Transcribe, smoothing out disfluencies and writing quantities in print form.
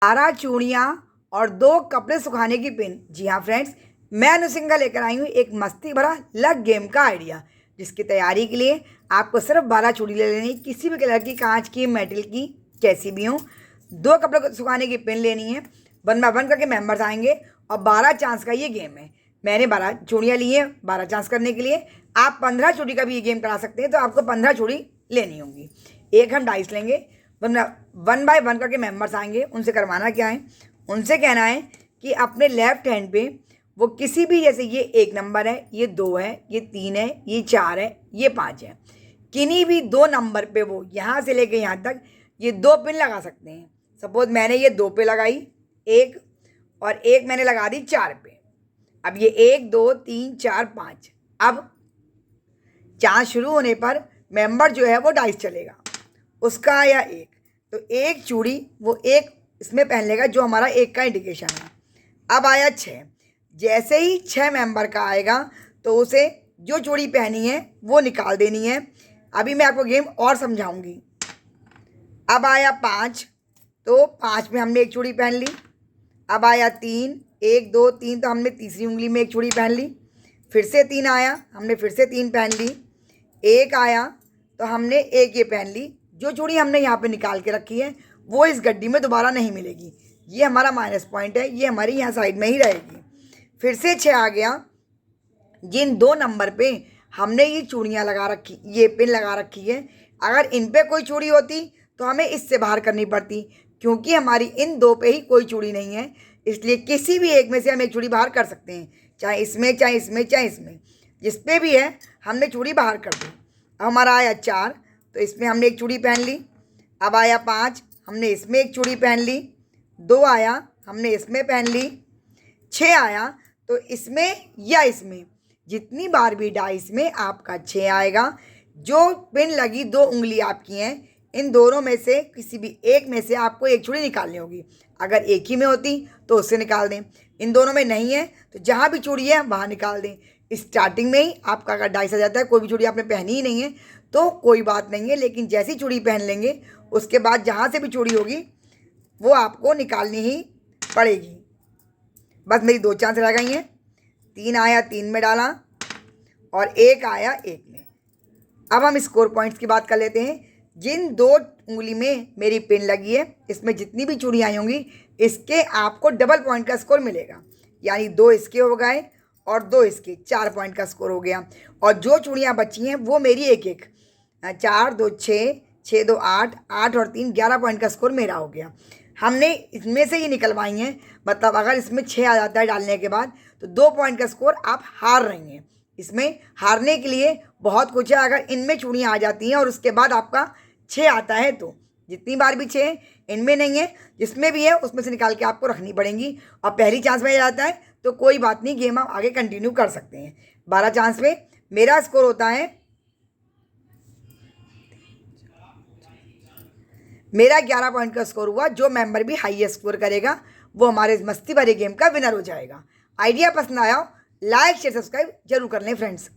12 चूड़ियाँ और 2 कपड़े सुखाने की पिन। जी हाँ फ्रेंड्स, मैं अनुसिंगा लेकर आई हूँ एक मस्ती भरा लक गेम का आइडिया, जिसकी तैयारी के लिए आपको सिर्फ 12 चूड़ी ले लेनी, किसी भी कलर की, कांच की, मेटल की, कैसी भी हो। 2 कपड़े को सुखाने की पिन लेनी है। 1 बाय 1 करके मेंबर्स आएंगे और 12 चांस का ये गेम है। मैंने 12 चूड़ियाँ ली हैं 12 चांस करने के लिए। आप 15 चूड़ी का भी ये गेम करा सकते हैं, तो आपको 15 चूड़ी लेनी होंगी। एक हम डाइस लेंगे, 1 बाय 1 करके मेंबर्स आएंगे। उनसे करवाना क्या है, उनसे कहना है कि अपने लेफ्ट हैंड पे वो किसी भी, जैसे ये 1 नंबर है, ये 2 है, ये 3 है, ये 4 है, ये 5 है, किन्हीं भी 2 नंबर पे वो यहाँ से लेके यहाँ तक ये 2 पिन लगा सकते हैं। सपोज मैंने ये 2 पे लगाई, एक, और एक मैंने लगा दी 4 पे। अब ये 1 2 3 4 5। अब चांस शुरू होने पर मेंबर जो है वो डाइस चलेगा, उसका आया 1, तो 1 चूड़ी वो 1 इसमें पहन लेगा, जो हमारा 1 का इंडिकेशन है। अब आया 6, जैसे ही 6 मेंबर का आएगा तो उसे जो चूड़ी पहनी है वो निकाल देनी है। अभी मैं आपको गेम और समझाऊंगी। अब आया 5, तो 5 में हमने 1 चूड़ी पहन ली। अब आया 3, 1 2 3, तो हमने तीसरी उंगली में 1 चूड़ी पहन ली। फिर से 3 आया, हमने फिर से 3 पहन ली। 1 आया तो हमने 1 ये पहन ली। जो चूड़ी हमने यहाँ पे निकाल के रखी है वो इस गड्डी में दोबारा नहीं मिलेगी, ये हमारा माइनस पॉइंट है, ये हमारी यहाँ साइड में ही रहेगी। फिर से 6 आ गया। जिन 2 नंबर पे हमने ये चूड़ियाँ लगा रखी, ये पिन लगा रखी है, अगर इन पे कोई चूड़ी होती तो हमें इससे बाहर करनी पड़ती, क्योंकि हमारी इन 2 पे ही कोई चूड़ी नहीं है, इसलिए किसी भी एक में से हम एक चूड़ी बाहर कर सकते हैं, चाहे इसमें, चाहे इसमें, चाहे इसमें, जिस पे भी है हमने चूड़ी बाहर कर दी। अब हमारा आया 4, तो इसमें हमने 1 चूड़ी पहन ली। अब आया 5, हमने इसमें 1 चूड़ी पहन ली। 2 आया, हमने इसमें पहन ली। 6 आया तो इसमें या इसमें, जितनी बार भी डाइस में आपका 6 आएगा, जो पिन लगी 2 उंगली आपकी हैं, इन दोनों में से किसी भी एक में से आपको 1 चूड़ी निकालनी होगी। अगर एक ही में होती तो उससे निकाल दें, इन दोनों में नहीं है तो जहाँ भी चूड़ी है वहाँ निकाल दें। स्टार्टिंग में ही आपका अगर डाइस आ जाता है, कोई भी चूड़ी आपने पहनी ही नहीं है तो कोई बात नहीं है, लेकिन जैसी चूड़ी पहन लेंगे उसके बाद जहाँ से भी चूड़ी होगी वो आपको निकालनी ही पड़ेगी। बस मेरी 2 चांस रह गई हैं। 3 आया, 3 में डाला, और 1 आया, 1 में। अब हम स्कोर पॉइंट्स की बात कर लेते हैं। जिन 2 उंगली में मेरी पिन लगी है, इसमें जितनी भी चूड़ियाँ आई होंगी, इसके आपको डबल पॉइंट का स्कोर मिलेगा, यानी 2 इसके हो गए और 2 इसके, 4 पॉइंट का स्कोर हो गया। और जो चूड़ियाँ बची हैं वो मेरी 1 4 2 6 6 2 8 8 और 3 11 पॉइंट का स्कोर मेरा हो गया। हमने इसमें से ही निकलवाई हैं, मतलब अगर इसमें 6 आ जाता है डालने के बाद तो 2 पॉइंट का स्कोर आप हार रही हैं। इसमें हारने के लिए बहुत कुछ है। अगर इनमें चूड़ियाँ आ जाती हैं और उसके बाद आपका 6 आता है, तो जितनी बार भी 6 इनमें नहीं है, जिसमें भी है उसमें से निकाल के आपको रखनी पड़ेंगी। और पहली चांस में जाता है तो कोई बात नहीं, गेम आप आगे कंटिन्यू कर सकते हैं। 12 चांस में मेरा स्कोर होता है, मेरा 11 पॉइंट का स्कोर हुआ। जो मेंबर भी हाईएस्ट स्कोर करेगा वो हमारे इस मस्ती भरे गेम का विनर हो जाएगा। आइडिया पसंद आया हो, लाइक शेयर सब्सक्राइब जरूर कर लें फ्रेंड्स।